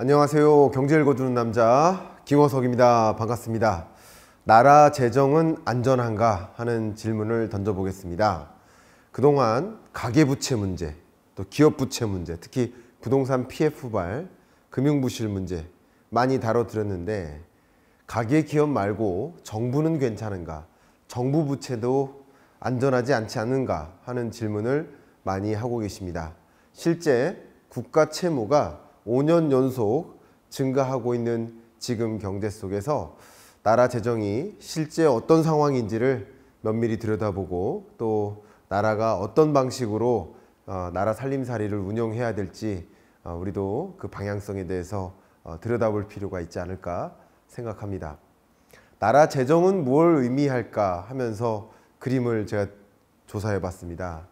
안녕하세요. 경제 읽어주는 남자 김호석입니다. 반갑습니다. 나라 재정은 안전한가 하는 질문을 던져보겠습니다. 그동안 가계부채 문제, 또 기업부채 문제, 특히 부동산 PF발, 금융부실 문제 많이 다뤄드렸는데 가계기업 말고 정부는 괜찮은가? 정부 부채도 안전하지 않지 않은가 하는 질문을 많이 하고 계십니다. 실제 국가 채무가 5년 연속 증가하고 있는 지금 경제 속에서 나라 재정이 실제 어떤 상황인지를 면밀히 들여다보고 또 나라가 어떤 방식으로 나라 살림살이를 운영해야 될지 우리도 그 방향성에 대해서 들여다볼 필요가 있지 않을까 생각합니다. 나라 재정은 뭘 의미할까 하면서 그림을 제가 조사해 봤습니다.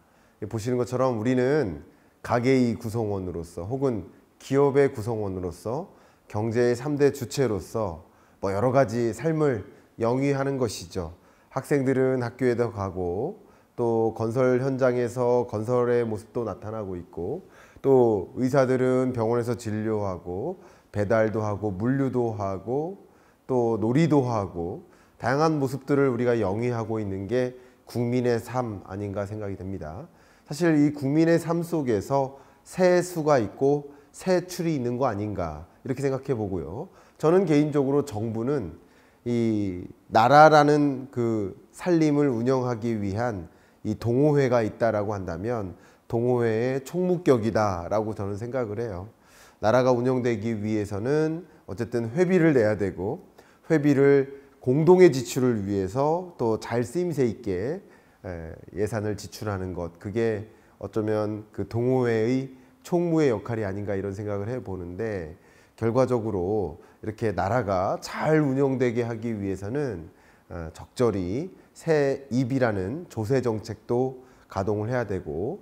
보시는 것처럼 우리는 가계의 구성원으로서 혹은 기업의 구성원으로서 경제의 3대 주체로서 여러 가지 삶을 영위하는 것이죠. 학생들은 학교에도 가고 또 건설 현장에서 건설의 모습도 나타나고 있고 또 의사들은 병원에서 진료하고 배달도 하고 물류도 하고 또 놀이도 하고 다양한 모습들을 우리가 영위하고 있는 게 국민의 삶 아닌가 생각이 됩니다. 사실 이 국민의 삶 속에서 세수가 있고 세출이 있는 거 아닌가 이렇게 생각해 보고요. 저는 개인적으로 정부는 이 나라라는 그 살림을 운영하기 위한 이 동호회가 있다라고 한다면 동호회의 총무격이다라고 저는 생각을 해요. 나라가 운영되기 위해서는 어쨌든 회비를 내야 되고 회비를 공동의 지출을 위해서 또 잘 쓰임새 있게 예산을 지출하는 것, 그게 어쩌면 그 동호회의 총무의 역할이 아닌가 이런 생각을 해보는데 결과적으로 이렇게 나라가 잘 운영되게 하기 위해서는 적절히 세입이라는 조세 정책도 가동을 해야 되고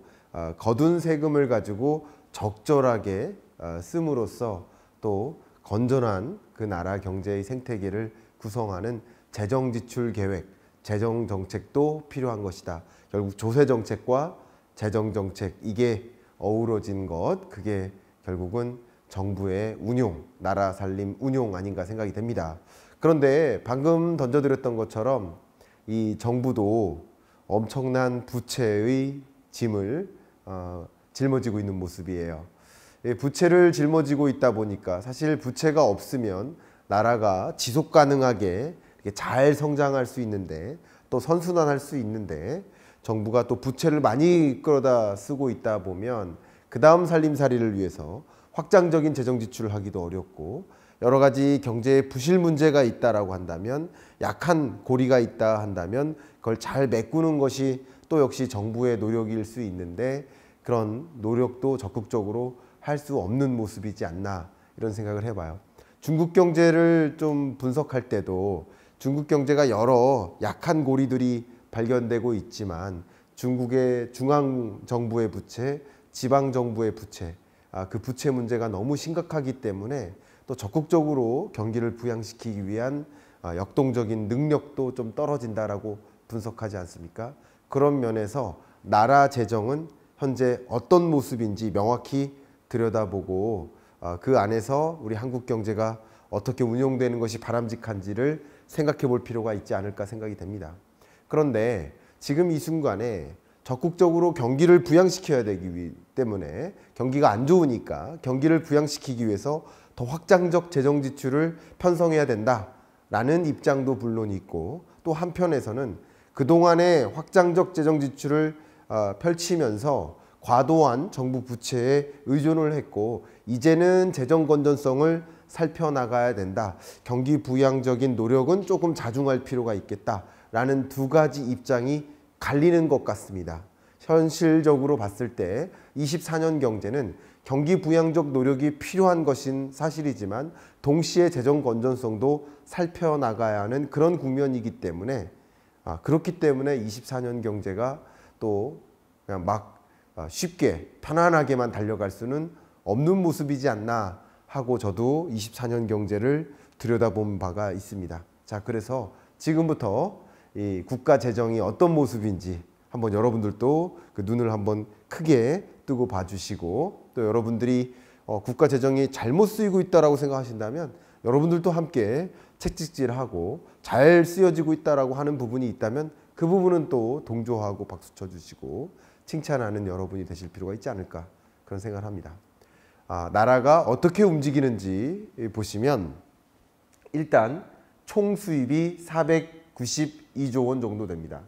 거둔 세금을 가지고 적절하게 씀으로써 또 건전한 그 나라 경제의 생태계를 구성하는 재정 지출 계획, 재정 정책도 필요한 것이다. 결국 조세 정책과 재정 정책 이게 어우러진 것, 그게 결국은 정부의 운용, 나라 살림 운용 아닌가 생각이 됩니다. 그런데 방금 던져드렸던 것처럼 이 정부도 엄청난 부채의 짐을 짊어지고 있는 모습이에요. 부채를 짊어지고 있다 보니까 사실 부채가 없으면 나라가 지속 가능하게 잘 성장할 수 있는데 또 선순환할 수 있는데 정부가 또 부채를 많이 끌어다 쓰고 있다 보면 그 다음 살림살이를 위해서 확장적인 재정 지출을 하기도 어렵고 여러 가지 경제에 부실 문제가 있다라고 한다면 약한 고리가 있다 한다면 그걸 잘 메꾸는 것이 또 역시 정부의 노력일 수 있는데 그런 노력도 적극적으로 할 수 없는 모습이지 않나 이런 생각을 해봐요. 중국 경제를 좀 분석할 때도 중국 경제가 여러 약한 고리들이 발견되고 있지만 중국의 중앙정부의 부채, 지방정부의 부채, 그 부채 문제가 너무 심각하기 때문에 또 적극적으로 경기를 부양시키기 위한 역동적인 능력도 좀 떨어진다라고 분석하지 않습니까? 그런 면에서 나라 재정은 현재 어떤 모습인지 명확히 들여다보고 그 안에서 우리 한국 경제가 어떻게 운용되는 것이 바람직한지를 생각해 볼 필요가 있지 않을까 생각이 됩니다. 그런데 지금 이 순간에 적극적으로 경기를 부양시켜야 되기 때문에 경기가 안 좋으니까 경기를 부양시키기 위해서 더 확장적 재정 지출을 편성해야 된다라는 입장도 물론 있고 또 한편에서는 그동안의 확장적 재정 지출을 펼치면서 과도한 정부 부채에 의존을 했고 이제는 재정 건전성을 살펴나가야 된다. 경기 부양적인 노력은 조금 자중할 필요가 있겠다라는 두 가지 입장이 갈리는 것 같습니다. 현실적으로 봤을 때 24년 경제는 경기 부양적 노력이 필요한 것인 사실이지만 동시에 재정 건전성도 살펴나가야 하는 그런 국면이기 때문에 그렇기 때문에 24년 경제가 또 그냥 막 쉽게 편안하게만 달려갈 수는 없는 모습이지 않나 하고 저도 24년 경제를 들여다본 바가 있습니다. 자, 그래서 지금부터 이 국가 재정이 어떤 모습인지 한번 여러분들도 그 눈을 한번 크게 뜨고 봐주시고 또 여러분들이 국가 재정이 잘못 쓰이고 있다라고 생각하신다면 여러분들도 함께 채찍질하고 잘 쓰여지고 있다라고 하는 부분이 있다면 그 부분은 또 동조하고 박수 쳐주시고 칭찬하는 여러분이 되실 필요가 있지 않을까 그런 생각을 합니다. 나라가 어떻게 움직이는지 보시면 일단 총 수입이 492조 원 정도 됩니다.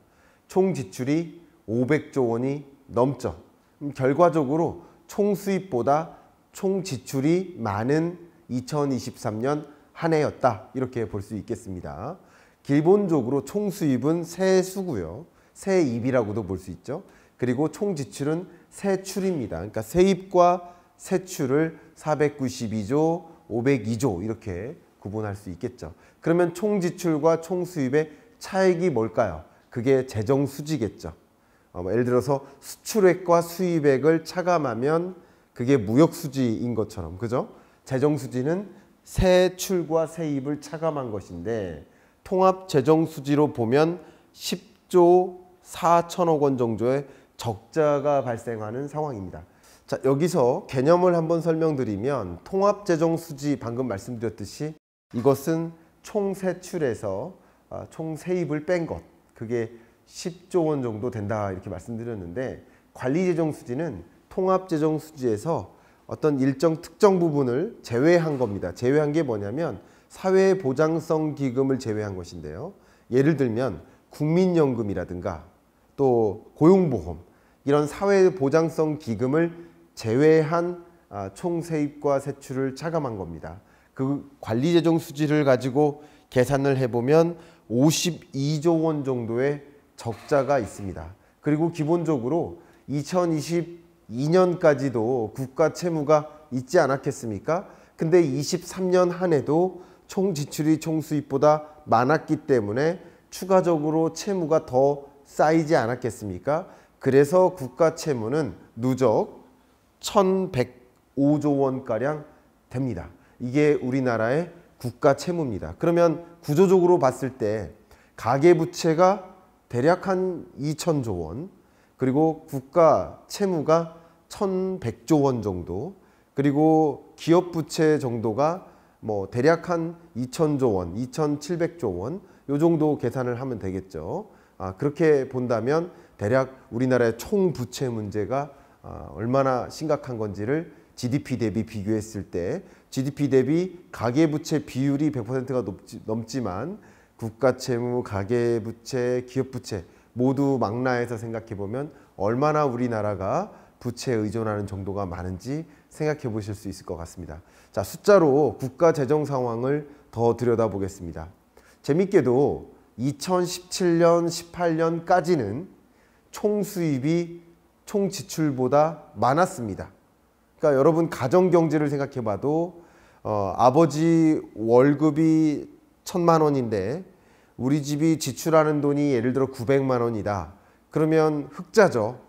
총 지출이 500조 원이 넘죠. 결과적으로 총 수입보다 총 지출이 많은 2023년 한 해였다 이렇게 볼 수 있겠습니다. 기본적으로 총 수입은 세수고요. 세입이라고도 볼 수 있죠. 그리고 총 지출은 세출입니다. 그러니까 세입과 세출을 492조, 502조 이렇게 구분할 수 있겠죠. 그러면 총 지출과 총 수입의 차액이 뭘까요? 그게 재정 수지겠죠. 예를 들어서 수출액과 수입액을 차감하면 그게 무역 수지인 것처럼, 그죠? 재정 수지는 세출과 세입을 차감한 것인데 통합 재정 수지로 보면 10조 4천억 원 정도의 적자가 발생하는 상황입니다. 자, 여기서 개념을 한번 설명드리면 통합 재정 수지 방금 말씀드렸듯이 이것은 총 세출에서 총 세입을 뺀 것, 그게 10조 원 정도 된다 이렇게 말씀드렸는데 관리재정수지는 통합재정수지에서 어떤 일정 특정 부분을 제외한 겁니다. 제외한 게 뭐냐면 사회보장성 기금을 제외한 것인데요. 예를 들면 국민연금이라든가 또 고용보험 이런 사회보장성 기금을 제외한 총 세입과 세출을 차감한 겁니다. 그 관리재정수지를 가지고 계산을 해보면 52조 원 정도의 적자가 있습니다. 그리고 기본적으로 2022년까지도 국가 채무가 있지 않았겠습니까? 근데 23년 한 해도 총 지출이 총 수입보다 많았기 때문에 추가적으로 채무가 더 쌓이지 않았겠습니까? 그래서 국가 채무는 누적 1105조 원가량 됩니다. 이게 우리나라의 국가 채무입니다. 그러면 구조적으로 봤을 때 가계부채가 대략 한 2천조 원, 그리고 국가 채무가 1100조 원 정도, 그리고 기업부채 정도가 뭐 대략 한 2000조 원, 2700조 원 요 정도 계산을 하면 되겠죠. 그렇게 본다면 대략 우리나라의 총 부채 문제가 얼마나 심각한 건지를 GDP 대비 비교했을 때 GDP 대비 가계부채 비율이 100%가 넘지만 국가채무, 가계부채, 기업부채 모두 망라해서 생각해보면 얼마나 우리나라가 부채에 의존하는 정도가 많은지 생각해 보실 수 있을 것 같습니다. 자, 숫자로 국가 재정 상황을 더 들여다보겠습니다. 재밌게도 2017년, 18년까지는 총 수입이 총 지출보다 많았습니다. 그러니까 여러분 가정경제를 생각해 봐도 아버지 월급이 1000만 원인데 우리 집이 지출하는 돈이 예를 들어 900만 원이다. 그러면 흑자죠.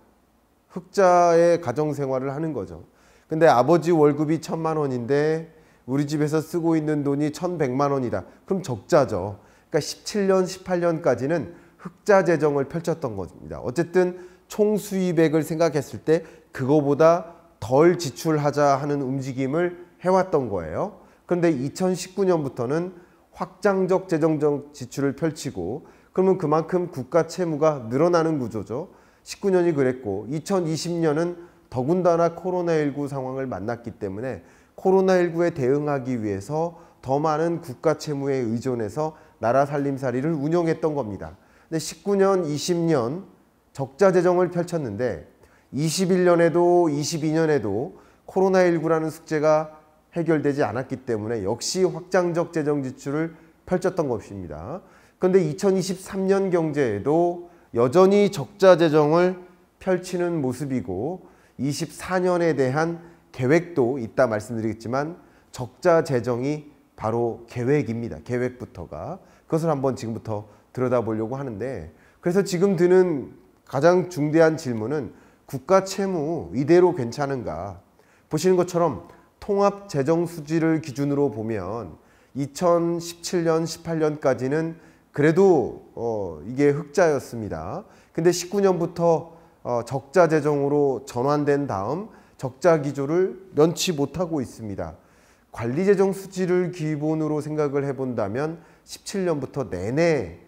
흑자의 가정생활을 하는 거죠. 근데 아버지 월급이 1000만 원인데 우리 집에서 쓰고 있는 돈이 1100만 원이다. 그럼 적자죠. 그러니까 17년, 18년까지는 흑자 재정을 펼쳤던 겁니다. 어쨌든 총 수입액을 생각했을 때 그거보다 덜 지출하자 하는 움직임을 해왔던 거예요. 그런데 2019년부터는 확장적 재정적 지출을 펼치고 그러면 그만큼 국가 채무가 늘어나는 구조죠. 19년이 그랬고 2020년은 더군다나 코로나19 상황을 만났기 때문에 코로나19에 대응하기 위해서 더 많은 국가 채무에 의존해서 나라 살림살이를 운영했던 겁니다. 근데 19년, 20년 적자 재정을 펼쳤는데 21년에도 22년에도 코로나19라는 숙제가 해결되지 않았기 때문에 역시 확장적 재정 지출을 펼쳤던 것입니다. 그런데 2023년 경제에도 여전히 적자 재정을 펼치는 모습이고 24년에 대한 계획도 이따 말씀드리겠지만 적자 재정이 바로 계획입니다. 계획부터가. 그것을 한번 지금부터 들여다보려고 하는데 그래서 지금 드는 가장 중대한 질문은 국가 채무 이대로 괜찮은가? 보시는 것처럼 통합 재정 수지를 기준으로 보면 2017년, 18년까지는 그래도 이게 흑자였습니다. 근데 19년부터 적자 재정으로 전환된 다음 적자 기조를 면치 못하고 있습니다. 관리재정 수지를 기본으로 생각을 해본다면 17년부터 내내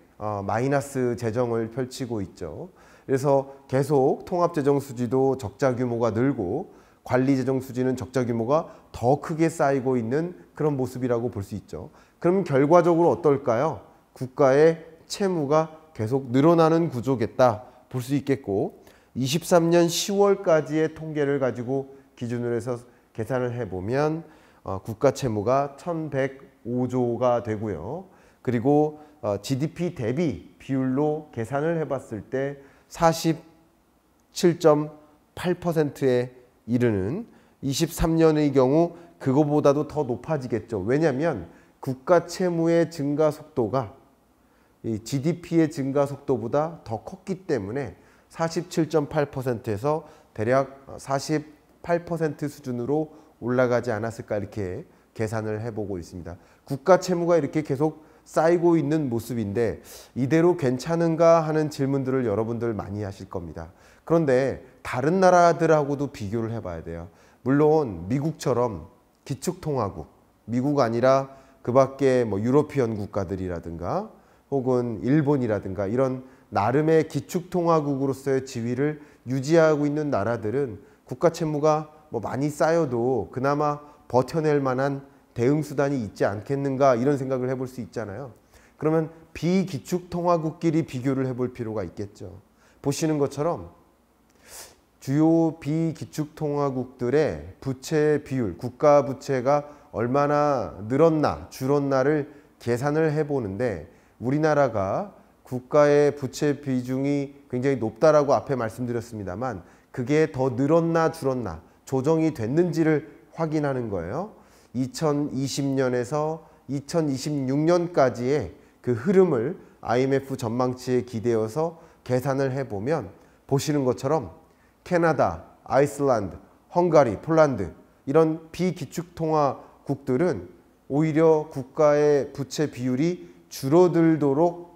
마이너스 재정을 펼치고 있죠. 그래서 계속 통합재정 수지도 적자 규모가 늘고 관리재정 수지는 적자 규모가 더 크게 쌓이고 있는 그런 모습이라고 볼 수 있죠. 그럼 결과적으로 어떨까요? 국가의 채무가 계속 늘어나는 구조겠다 볼 수 있겠고 23년 10월까지의 통계를 가지고 기준으로 해서 계산을 해보면 국가 채무가 1105조가 되고요. 그리고 GDP 대비 비율로 계산을 해봤을 때 47.8%에 이르는 23년의 경우 그거보다도 더 높아지겠죠. 왜냐하면 국가 채무의 증가 속도가 이 GDP의 증가 속도보다 더 컸기 때문에 47.8%에서 대략 48% 수준으로 올라가지 않았을까 이렇게 계산을 해보고 있습니다. 국가 채무가 이렇게 계속 쌓이고 있는 모습인데 이대로 괜찮은가 하는 질문들을 여러분들 많이 하실 겁니다. 그런데 다른 나라들하고도 비교를 해봐야 돼요. 물론 미국처럼 기축통화국, 미국 아니라 그 밖에 뭐 유로피언 국가들이라든가 혹은 일본이라든가 이런 나름의 기축통화국으로서의 지위를 유지하고 있는 나라들은 국가 채무가 뭐 많이 쌓여도 그나마 버텨낼 만한 대응 수단이 있지 않겠는가 이런 생각을 해볼 수 있잖아요. 그러면 비기축통화국끼리 비교를 해볼 필요가 있겠죠. 보시는 것처럼 주요 비기축통화국들의 부채 비율, 국가 부채가 얼마나 늘었나 줄었나를 계산을 해보는데 우리나라가 국가의 부채 비중이 굉장히 높다라고 앞에 말씀드렸습니다만 그게 더 늘었나 줄었나 조정이 됐는지를 확인하는 거예요. 2020년에서 2026년까지의 그 흐름을 IMF 전망치에 기대어서 계산을 해보면 보시는 것처럼 캐나다, 아이슬란드, 헝가리, 폴란드 이런 비기축통화국들은 오히려 국가의 부채 비율이 줄어들도록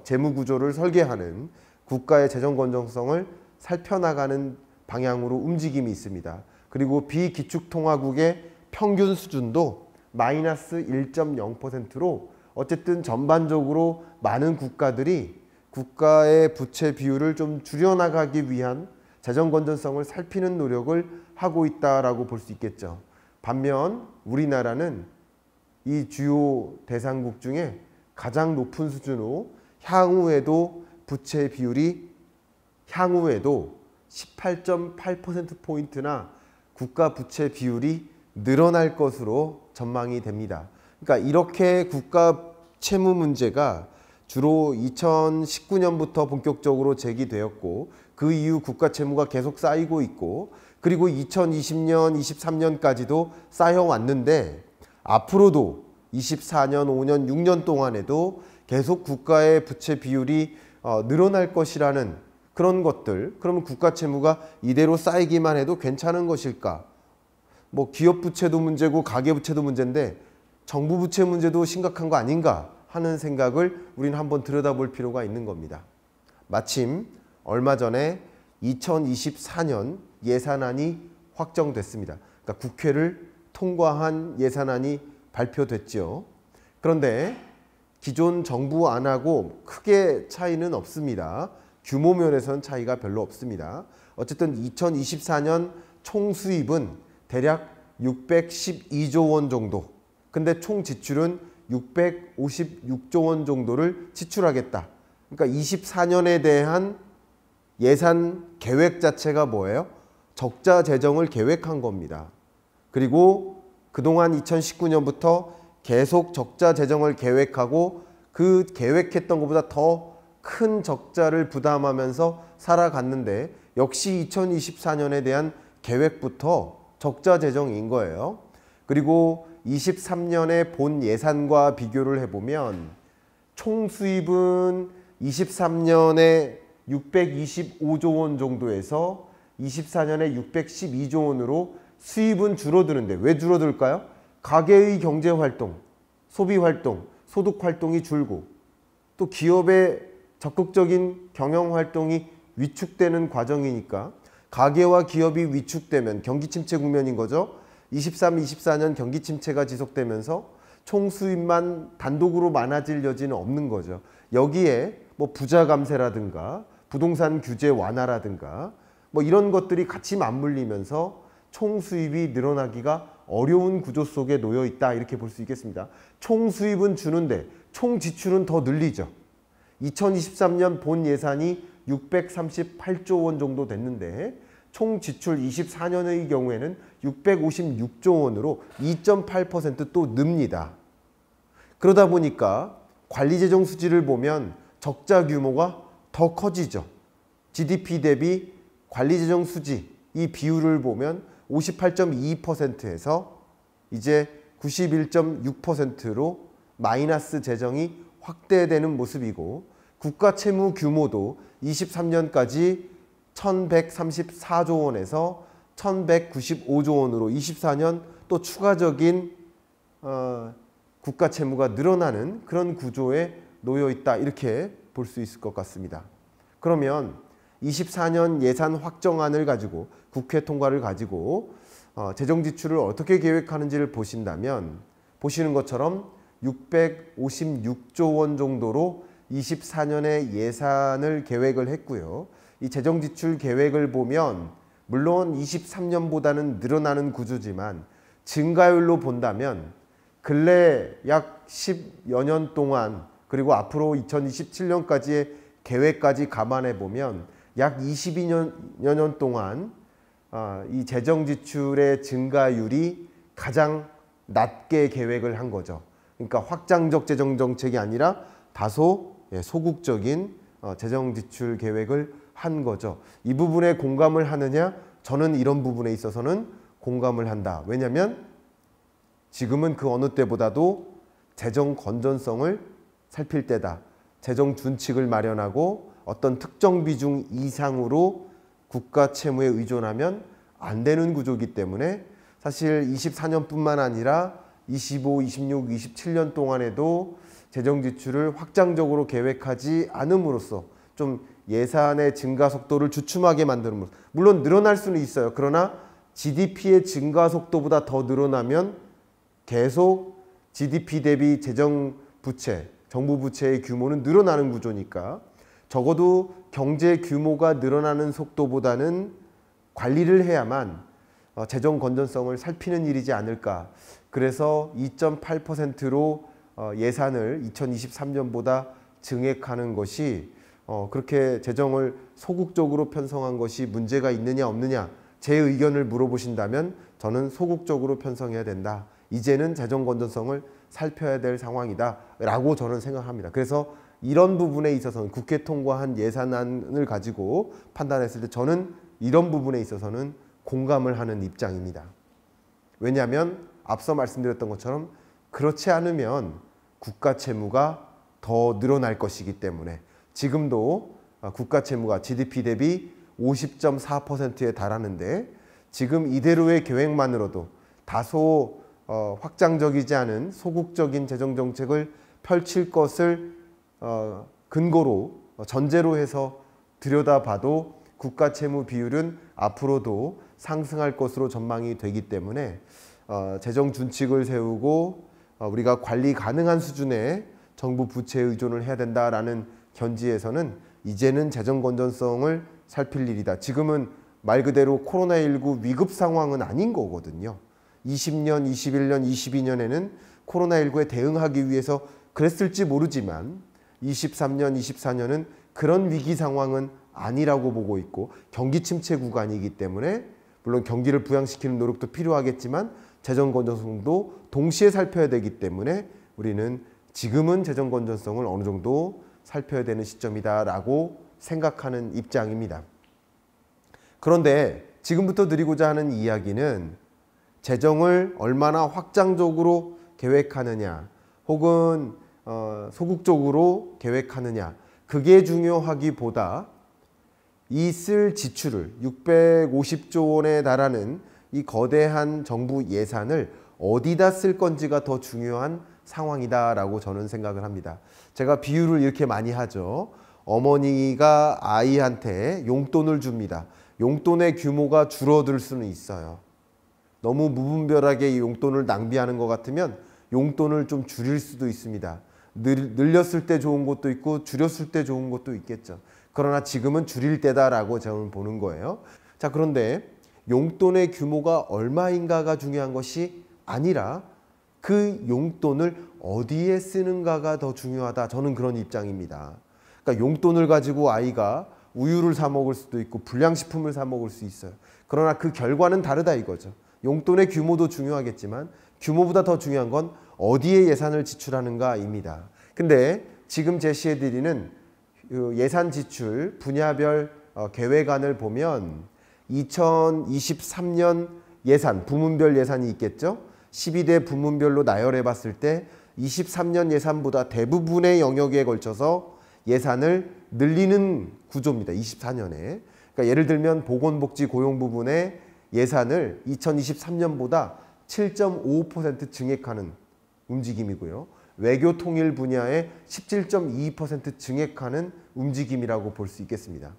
재무구조를 설계하는 국가의 재정 건전성을 살펴나가는 방향으로 움직임이 있습니다. 그리고 비기축통화국의 평균 수준도 마이너스 1.0%로 어쨌든 전반적으로 많은 국가들이 국가의 부채 비율을 좀 줄여나가기 위한 재정 건전성을 살피는 노력을 하고 있다라고 볼 수 있겠죠. 반면 우리나라는 이 주요 대상국 중에 가장 높은 수준으로 향후에도 부채 비율이 향후에도 18.8%포인트나 국가 부채 비율이 늘어날 것으로 전망이 됩니다. 그러니까 이렇게 국가 채무 문제가 주로 2019년부터 본격적으로 제기되었고 그 이후 국가 채무가 계속 쌓이고 있고 그리고 2020년, 23년까지도 쌓여왔는데 앞으로도 24년, 5년, 6년 동안에도 계속 국가의 부채 비율이 늘어날 것이라는 그런 것들. 그러면 국가 채무가 이대로 쌓이기만 해도 괜찮은 것일까? 뭐 기업 부채도 문제고 가계 부채도 문제인데 정부 부채 문제도 심각한 거 아닌가 하는 생각을 우리는 한번 들여다볼 필요가 있는 겁니다. 마침 얼마 전에 2024년 예산안이 확정됐습니다. 그러니까 국회를 통과한 예산안이 발표됐죠. 그런데 기존 정부 안하고 크게 차이는 없습니다. 규모 면에서는 차이가 별로 없습니다. 어쨌든 2024년 총 수입은 대략 612조 원 정도. 근데 총 지출은 656조 원 정도를 지출하겠다. 그러니까 24년에 대한 예산 계획 자체가 뭐예요? 적자 재정을 계획한 겁니다. 그리고 그동안 2019년부터 계속 적자 재정을 계획하고 그 계획했던 것보다 더 큰 적자를 부담하면서 살아갔는데 역시 2024년에 대한 계획부터 적자 재정인 거예요. 그리고 23년의 본 예산과 비교를 해보면 총 수입은 23년에 625조 원 정도에서 24년에 612조 원으로 수입은 줄어드는데 왜 줄어들까요? 가계의 경제활동, 소비활동, 소득활동이 줄고 또 기업의 적극적인 경영활동이 위축되는 과정이니까 가계와 기업이 위축되면 경기 침체 국면인 거죠. 23, 24년 경기 침체가 지속되면서 총 수입만 단독으로 많아질 여지는 없는 거죠. 여기에 뭐 부자 감세라든가 부동산 규제 완화라든가 뭐 이런 것들이 같이 맞물리면서 총 수입이 늘어나기가 어려운 구조 속에 놓여 있다, 이렇게 볼 수 있겠습니다. 총 수입은 주는데 총 지출은 더 늘리죠. 2023년 본 예산이 638조 원 정도 됐는데 총 지출 24년의 경우에는 656조 원으로 2.8% 또 늡니다. 그러다 보니까 관리재정 수지를 보면 적자 규모가 더 커지죠. GDP 대비 관리재정 수지 이 비율을 보면 58.2%에서 이제 91.6%로 마이너스 재정이 확대되는 모습이고, 국가 채무 규모도 23년까지 1134조 원에서 1195조 원으로 24년 또 추가적인 국가 채무가 늘어나는 그런 구조에 놓여 있다, 이렇게 볼 수 있을 것 같습니다. 그러면 24년 예산 확정안을 가지고 국회 통과를 가지고 재정 지출을 어떻게 계획하는지를 보신다면 보시는 것처럼 656조 원 정도로 24년에 예산을 계획을 했고요. 이 재정 지출 계획을 보면 물론 23년보다는 늘어나는 구조지만 증가율로 본다면 근래 약 10여 년 동안 그리고 앞으로 2027년까지의 계획까지 감안해 보면 약 22년 동안 이 재정 지출의 증가율이 가장 낮게 계획을 한 거죠. 그러니까 확장적 재정 정책이 아니라 다소 소극적인 재정 지출 계획을 한 거죠. 이 부분에 공감을 하느냐? 저는 이런 부분에 있어서는 공감을 한다. 왜냐하면 지금은 그 어느 때보다도 재정 건전성을 살필 때다. 재정 준칙을 마련하고 어떤 특정 비중 이상으로 국가 채무에 의존하면 안 되는 구조이기 때문에 사실 24년뿐만 아니라 25, 26, 27년 동안에도 재정 지출을 확장적으로 계획하지 않음으로써 좀 예산의 증가 속도를 주춤하게 만드는, 물론 늘어날 수는 있어요. 그러나 GDP의 증가 속도보다 더 늘어나면 계속 GDP 대비 재정 부채, 정부 부채의 규모는 늘어나는 구조니까 적어도 경제 규모가 늘어나는 속도보다는 관리를 해야만 재정 건전성을 살피는 일이지 않을까. 그래서 2.8%로 예산을 2023년보다 증액하는 것이 그렇게 재정을 소극적으로 편성한 것이 문제가 있느냐 없느냐, 제 의견을 물어보신다면 저는 소극적으로 편성해야 된다. 이제는 재정 건전성을 살펴야 될 상황이다 라고 저는 생각합니다. 그래서 이런 부분에 있어서는 국회 통과한 예산안을 가지고 판단했을 때 저는 이런 부분에 있어서는 공감을 하는 입장입니다. 왜냐하면 앞서 말씀드렸던 것처럼 그렇지 않으면 국가 채무가 더 늘어날 것이기 때문에 지금도 국가 채무가 GDP 대비 50.4%에 달하는데 지금 이대로의 계획만으로도 다소 확장적이지 않은 소극적인 재정정책을 펼칠 것을 근거로 전제로 해서 들여다봐도 국가 채무 비율은 앞으로도 상승할 것으로 전망이 되기 때문에 재정 준칙을 세우고 우리가 관리 가능한 수준의 정부 부채 의존을 해야 된다라는 견지에서는 이제는 재정 건전성을 살필 일이다. 지금은 말 그대로 코로나19 위급 상황은 아닌 거거든요. 20년, 21년, 22년에는 코로나19에 대응하기 위해서 그랬을지 모르지만 23년, 24년은 그런 위기 상황은 아니라고 보고 있고 경기 침체 구간이기 때문에 물론 경기를 부양시키는 노력도 필요하겠지만 재정 건전성도 동시에 살펴야 되기 때문에 우리는 지금은 재정 건전성을 어느 정도 살펴야 되는 시점이다라고 생각하는 입장입니다. 그런데 지금부터 드리고자 하는 이야기는 재정을 얼마나 확장적으로 계획하느냐 혹은 소극적으로 계획하느냐, 그게 중요하기보다 이 쓸 지출을 650조 원에 달하는 이 거대한 정부 예산을 어디다 쓸 건지가 더 중요한 상황이다라고 저는 생각을 합니다. 제가 비유를 이렇게 많이 하죠. 어머니가 아이한테 용돈을 줍니다. 용돈의 규모가 줄어들 수는 있어요. 너무 무분별하게 이 용돈을 낭비하는 것 같으면 용돈을 좀 줄일 수도 있습니다. 늘렸을 때 좋은 것도 있고 줄였을 때 좋은 것도 있겠죠. 그러나 지금은 줄일 때다라고 저는 보는 거예요. 자, 그런데 용돈의 규모가 얼마인가가 중요한 것이 아니라 그 용돈을 어디에 쓰는가가 더 중요하다. 저는 그런 입장입니다. 그러니까 용돈을 가지고 아이가 우유를 사 먹을 수도 있고 불량식품을 사 먹을 수 있어요. 그러나 그 결과는 다르다 이거죠. 용돈의 규모도 중요하겠지만 규모보다 더 중요한 건 어디에 예산을 지출하는가입니다. 근데 지금 제시해드리는 예산 지출 분야별 계획안을 보면 2023년 예산, 부문별 예산이 있겠죠. 12대 부문별로 나열해 봤을 때 23년 예산보다 대부분의 영역에 걸쳐서 예산을 늘리는 구조입니다. 24년에. 그러니까 예를 들면 보건복지 고용 부분의 예산을 2023년보다 7.55% 증액하는 움직임이고요. 외교 통일 분야에 17.22% 증액하는 움직임이라고 볼 수 있겠습니다.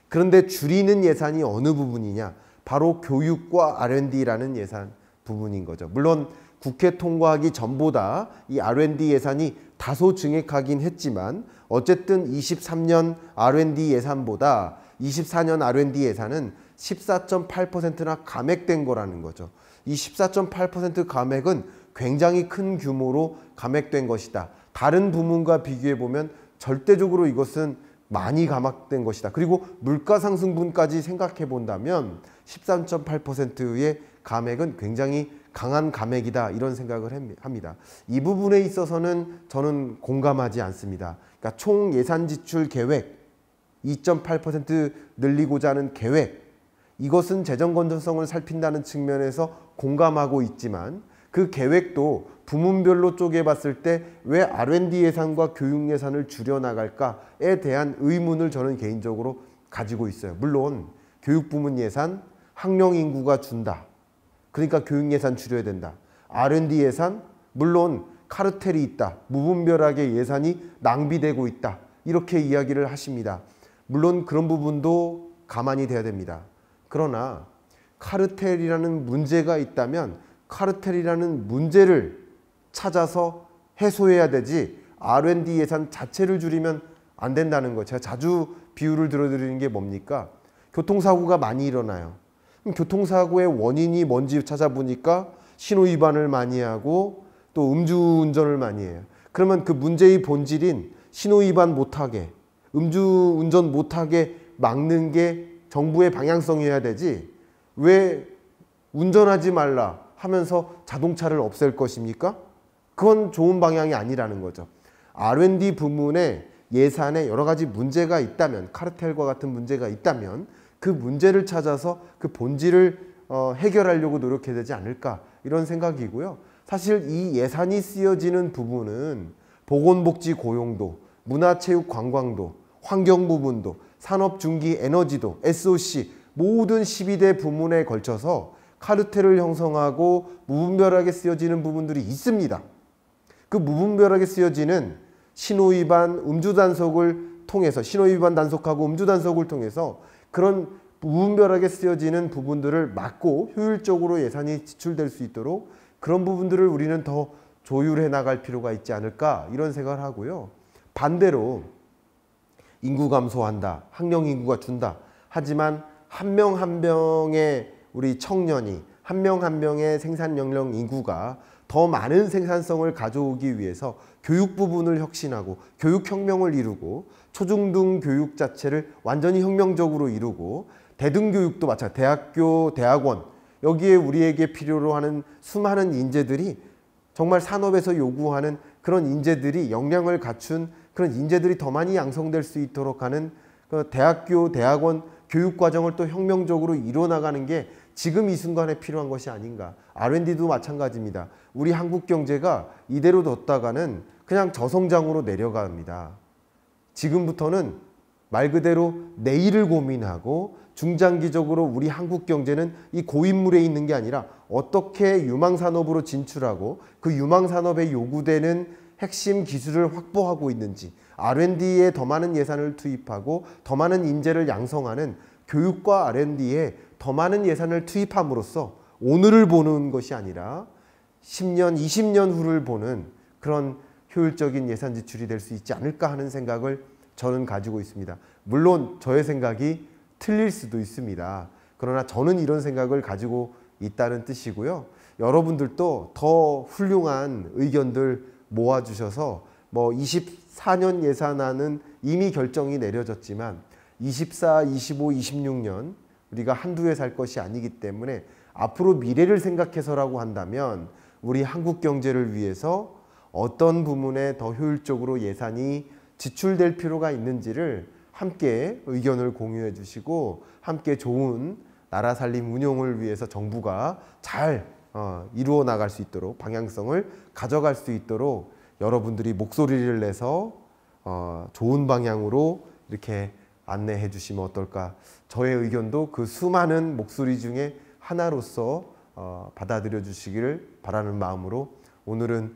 그런데 줄이는 예산이 어느 부분이냐? 바로 교육과 R&D라는 예산 부분인 거죠. 물론 국회 통과하기 전보다 이 R&D 예산이 다소 증액하긴 했지만 어쨌든 23년 R&D 예산보다 24년 R&D 예산은 14.8%나 감액된 거라는 거죠. 이 14.8% 감액은 굉장히 큰 규모로 감액된 것이다. 다른 부문과 비교해 보면 절대적으로 이것은 많이 감액된 것이다. 그리고 물가상승분까지 생각해 본다면 13.8%의 감액은 굉장히 강한 감액이다. 이런 생각을 합니다. 이 부분에 있어서는 저는 공감하지 않습니다. 그러니까 총 예산 지출 계획 2.8% 늘리고자 하는 계획, 이것은 재정 건전성을 살핀다는 측면에서 공감하고 있지만 그 계획도 부문별로 쪼개봤을 때 왜 R&D 예산과 교육 예산을 줄여나갈까에 대한 의문을 저는 개인적으로 가지고 있어요. 물론 교육 부문 예산, 학령 인구가 준다. 그러니까 교육 예산 줄여야 된다. R&D 예산, 물론 카르텔이 있다. 무분별하게 예산이 낭비되고 있다. 이렇게 이야기를 하십니다. 물론 그런 부분도 가만히 돼야 됩니다. 그러나 카르텔이라는 문제가 있다면 카르텔이라는 문제를 찾아서 해소해야 되지 R&D 예산 자체를 줄이면 안 된다는 거. 제가 자주 비유를 들어드리는 게 뭡니까? 교통사고가 많이 일어나요. 그럼 교통사고의 원인이 뭔지 찾아보니까 신호위반을 많이 하고 또 음주운전을 많이 해요. 그러면 그 문제의 본질인 신호위반 못하게, 음주운전 못하게 막는 게 정부의 방향성이어야 되지 왜 운전하지 말라 하면서 자동차를 없앨 것입니까? 그건 좋은 방향이 아니라는 거죠. R&D 부문에 예산에 여러 가지 문제가 있다면, 카르텔과 같은 문제가 있다면 그 문제를 찾아서 그 본질을 해결하려고 노력해야 되지 않을까 이런 생각이고요. 사실 이 예산이 쓰여지는 부분은 보건복지 고용도, 문화체육관광도, 환경 부분도, 산업중기 에너지도, SOC 모든 12대 부문에 걸쳐서 카르텔을 형성하고 무분별하게 쓰여지는 부분들이 있습니다. 그 무분별하게 쓰여지는 신호위반, 음주단속을 통해서 신호위반 단속하고 음주단속을 통해서 그런 무분별하게 쓰여지는 부분들을 막고 효율적으로 예산이 지출될 수 있도록 그런 부분들을 우리는 더 조율해 나갈 필요가 있지 않을까 이런 생각을 하고요. 반대로 인구 감소한다, 학령 인구가 준다. 하지만 한 명 한 명의 우리 청년이 한 명 한 명의 생산 연령 인구가 더 많은 생산성을 가져오기 위해서 교육 부분을 혁신하고 교육혁명을 이루고 초중등 교육 자체를 완전히 혁명적으로 이루고 대등교육도 마찬가지, 대학교, 대학원 여기에 우리에게 필요로 하는 수많은 인재들이 정말 산업에서 요구하는 그런 인재들이 역량을 갖춘 그런 인재들이 더 많이 양성될 수 있도록 하는 그 대학교, 대학원 교육과정을 또 혁명적으로 이뤄나가는 게 지금 이 순간에 필요한 것이 아닌가. R&D도 마찬가지입니다. 우리 한국 경제가 이대로 뒀다가는 그냥 저성장으로 내려갑니다. 지금부터는 말 그대로 내일을 고민하고 중장기적으로 우리 한국 경제는 이 고인물에 있는 게 아니라 어떻게 유망산업으로 진출하고 그 유망산업에 요구되는 핵심 기술을 확보하고 있는지 R&D에 더 많은 예산을 투입하고 더 많은 인재를 양성하는 교육과 R&D에 더 많은 예산을 투입함으로써 오늘을 보는 것이 아니라 10년, 20년 후를 보는 그런 효율적인 예산 지출이 될 수 있지 않을까 하는 생각을 저는 가지고 있습니다. 물론 저의 생각이 틀릴 수도 있습니다. 그러나 저는 이런 생각을 가지고 있다는 뜻이고요. 여러분들도 더 훌륭한 의견들 모아주셔서 뭐 24년 예산안은 이미 결정이 내려졌지만 24, 25, 26년 우리가 한두 해 살 것이 아니기 때문에 앞으로 미래를 생각해서라고 한다면 우리 한국 경제를 위해서 어떤 부분에 더 효율적으로 예산이 지출될 필요가 있는지를 함께 의견을 공유해 주시고 함께 좋은 나라 살림 운용을 위해서 정부가 잘 이루어 나갈 수 있도록 방향성을 가져갈 수 있도록 여러분들이 목소리를 내서 좋은 방향으로 이렇게 안내해 주시면 어떨까. 저의 의견도 그 수많은 목소리 중에 하나로서 받아들여 주시기를 바라는 마음으로 오늘은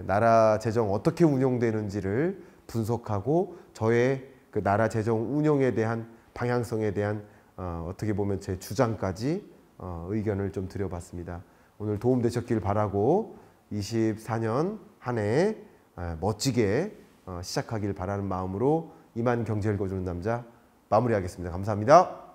나라 재정 어떻게 운용되는지를 분석하고 저의 그 나라 재정 운용에 대한 방향성에 대한 어떻게 보면 제 주장까지 의견을 좀 드려봤습니다. 오늘 도움 되셨길 바라고 24년 한 해 멋지게 시작하길 바라는 마음으로 이만 경제 읽어주는 남자 마무리하겠습니다. 감사합니다.